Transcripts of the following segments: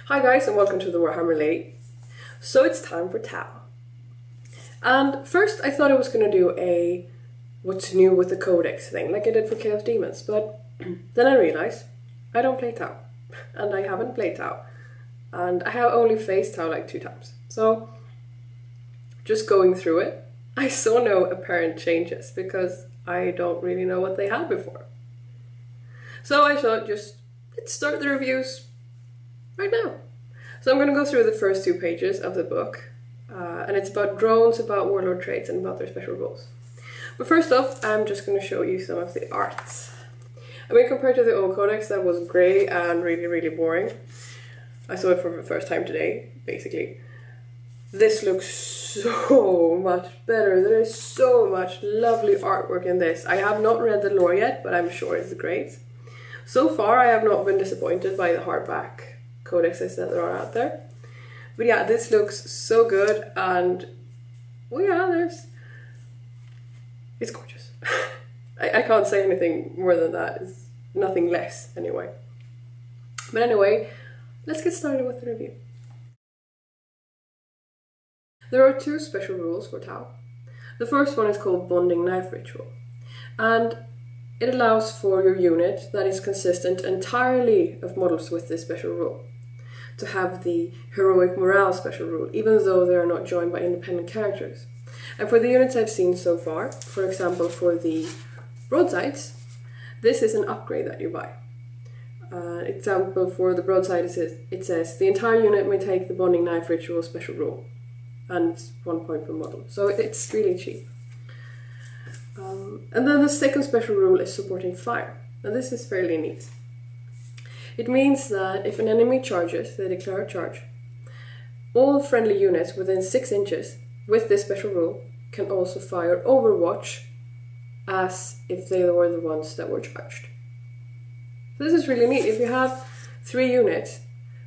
Hi guys and welcome to the Warhammer Late. So it's time for Tau. And first I thought I was going to do a what's new with the Codex thing like I did for Chaos Demons, but then I realized I don't play Tau. And I haven't played Tau. And I have only faced Tau like 2 times. So just going through it, I saw no apparent changes because I don't really know what they had before. So I thought let's start the reviews right now. So I'm going to go through the first 2 pages of the book, and it's about drones, about warlord traits, and about their special rules. But first off, I'm just going to show you some of the arts. I mean, compared to the old codex that was grey and really boring, I saw it for the first time today, basically. This looks so much better. There is so much lovely artwork in this. I have not read the lore yet, but I'm sure it's great. So far, I have not been disappointed by the hardback codexes that there are out there. But yeah, this looks so good, and well, yeah, it's gorgeous. I can't say anything more than that. It's nothing less, anyway. But anyway, let's get started with the review. There are 2 special rules for Tau. The first one is called Bonding Knife Ritual, and it allows for your unit that is consistent entirely of models with this special rule to have the heroic morale special rule, even though they are not joined by independent characters. And for the units I've seen so far, for example for the broadsides, this is an upgrade that you buy. Example for the broadside is it says the entire unit may take the Bonding Knife Ritual special rule, and it's 1 point per model, so it's really cheap. And then the second special rule is supporting fire. Now this is fairly neat. It means that if an enemy charges, they declare a charge. All friendly units within 6 inches with this special rule can also fire Overwatch as if they were the ones that were charged. So this is really neat. If you have 3 units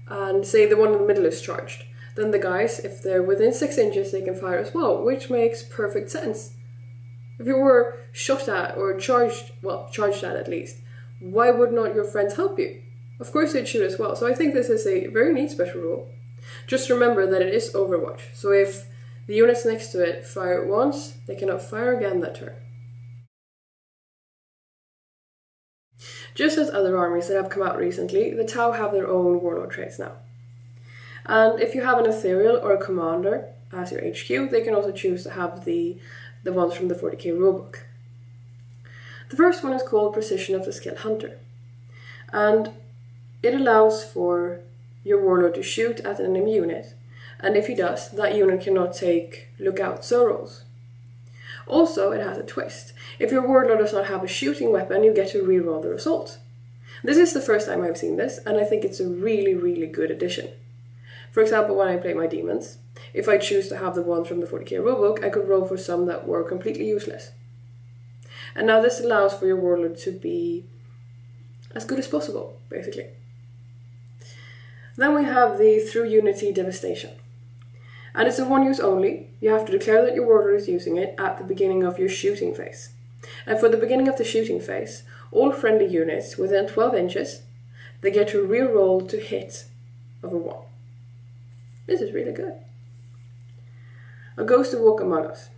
and say the one in the middle is charged, then the guys, if they're within 6 inches, they can fire as well, which makes perfect sense. If you were shot at or charged at least, why would not your friends help you? Of course they'd shoot as well. So I think this is a very neat special rule. Just remember that it is Overwatch. So if the units next to it fire once, they cannot fire again that turn. Just as other armies that have come out recently, the Tau have their own warlord traits now. And if you have an ethereal or a commander as your HQ, they can also choose to have the ones from the 40k rulebook. The first one is called Precision of the Skilled Hunter, and it allows for your warlord to shoot at an enemy unit, and if he does, that unit cannot take lookout so rolls. Also, it has a twist. If your warlord does not have a shooting weapon, you get to reroll the result. This is the first time I've seen this, and I think it's a really good addition. For example, when I play my demons, if I choose to have the ones from the 40k rulebook, I could roll for some that were completely useless. And now this allows for your warlord to be as good as possible, basically. Then we have the Through Unity Devastation. And it's a 1 use only. You have to declare that your warlord is using it at the beginning of your shooting phase. And for the beginning of the shooting phase, all friendly units within 12 inches, they get to reroll to hit of a 1. This is really good. A Ghost to Walk Among Us.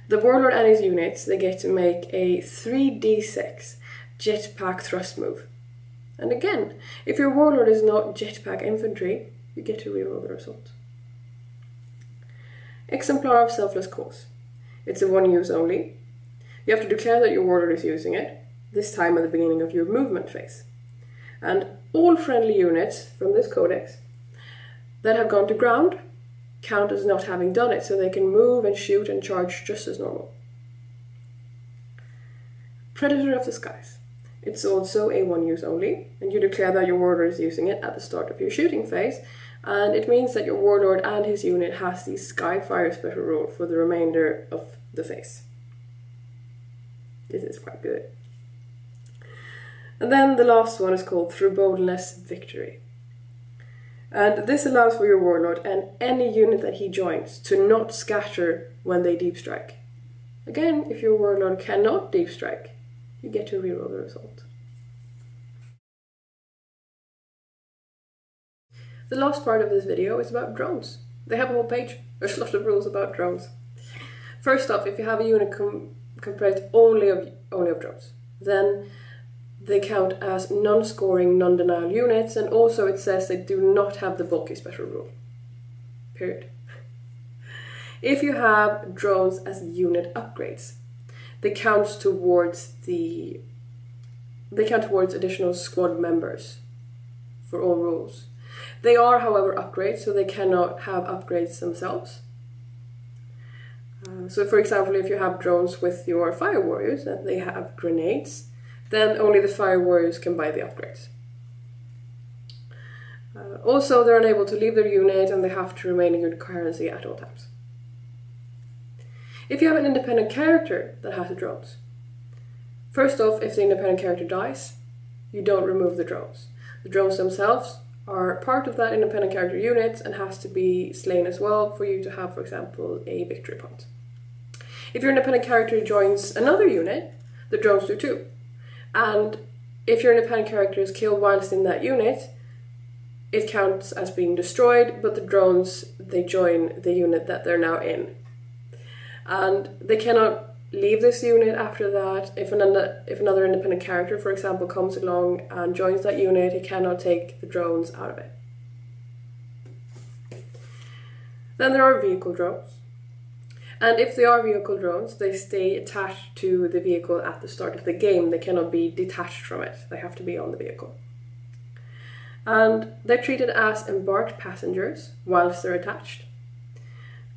The warlord and his units, they get to make a 3d6 jetpack thrust move. And again, if your warlord is not jetpack infantry, you get to reroll the result. Exemplar of Selfless Cause. It's a 1 use only. You have to declare that your warlord is using it, this time at the beginning of your movement phase. And all friendly units from this codex that have gone to ground count as not having done it, so they can move and shoot and charge just as normal. Predator of the Skies. It's also a 1 use only, and you declare that your warlord is using it at the start of your shooting phase, and it means that your warlord and his unit has the Skyfire special rule for the remainder of the phase. This is quite good. And then the last one is called Through Boldness Victory. And this allows for your warlord and any unit that he joins to not scatter when they deep strike. Again, if your warlord cannot deep strike, you get to reroll the result. the last part of this video is about drones. They have a whole page. There's a lot of rules about drones. First off, if you have a unit comprised only of drones, then they count as non-scoring, non-denial units, and also it says they do not have the bulky special rule. Period. If you have drones as unit upgrades, they count towards additional squad members for all rules. They are, however, upgrades, so they cannot have upgrades themselves. So for example, if you have drones with your fire warriors and they have grenades, then only the fire warriors can buy the upgrades. Also, they're unable to leave their unit and they have to remain in good currency at all times. If you have an independent character that has the drones, first off, if the independent character dies, you don't remove the drones. The drones themselves are part of that independent character unit and has to be slain as well for you to have, for example, a victory point. If your independent character joins another unit, the drones do too. And if your independent character is killed whilst in that unit, it counts as being destroyed, but the drones, they join the unit that they're now in. And they cannot leave this unit after that. If another independent character, for example, comes along and joins that unit, he cannot take the drones out of it. Then there are vehicle drones. And if they are vehicle drones, they stay attached to the vehicle at the start of the game. They cannot be detached from it. They have to be on the vehicle. And they're treated as embarked passengers whilst they're attached.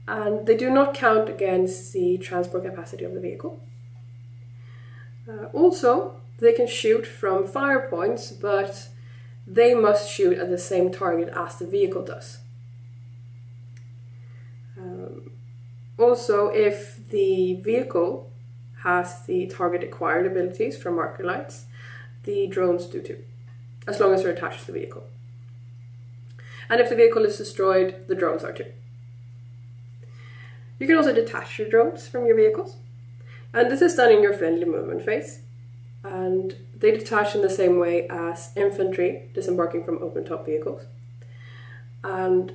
And they do not count against the transport capacity of the vehicle. Also, they can shoot from fire points, but they must shoot at the same target as the vehicle does. Also, if the vehicle has the target acquired abilities from marker lights, the drones do too, as long as they're attached to the vehicle. And if the vehicle is destroyed, the drones are too. You can also detach your drones from your vehicles, and this is done in your friendly movement phase. And they detach in the same way as infantry disembarking from open-top vehicles. And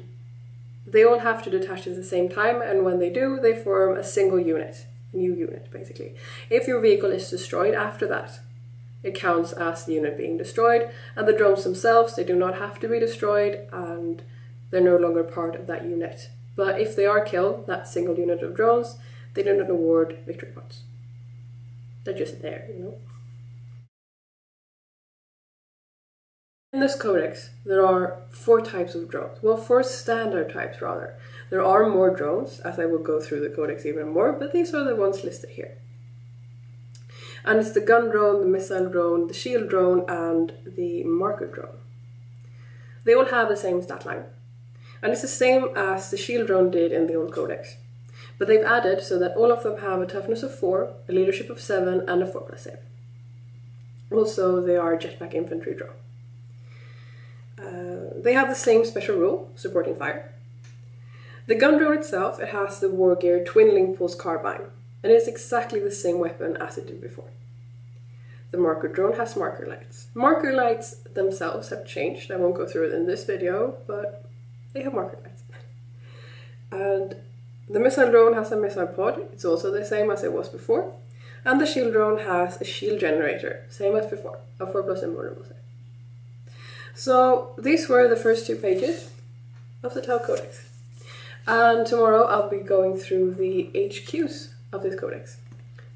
they all have to detach at the same time, and when they do, they form a single unit, a new unit basically. If your vehicle is destroyed after that, it counts as the unit being destroyed, and the drones themselves, they do not have to be destroyed, and they're no longer part of that unit. But if they are killed, that single unit of drones, they do not award victory points. They're just there, you know. In this codex, there are 4 types of drones. Well, 4 standard types rather. There are more drones, as I will go through the codex even more, but these are the ones listed here. And it's the gun drone, the missile drone, the shield drone, and the marker drone. They all have the same stat line. And it's the same as the shield drone did in the old codex. But they've added so that all of them have a toughness of 4, a leadership of 7, and a 4+ save. Also, they are jetpack infantry drone. They have the same special rule, supporting fire. The gun drone itself, it has the war gear twin link pulse carbine, and it's exactly the same weapon as it did before. The marker drone has marker lights. Marker lights themselves have changed. I won't go through it in this video, but they have marker lights. And the missile drone has a missile pod. It's also the same as it was before. And the shield drone has a shield generator, same as before, a 4+ invulnerable save. So these were the first 2 pages of the Tau Codex. And tomorrow I'll be going through the HQs of this codex.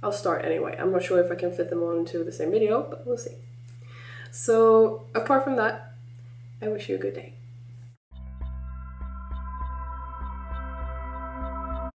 I'll start anyway. I'm not sure if I can fit them all into the same video, but we'll see. So apart from that, I wish you a good day.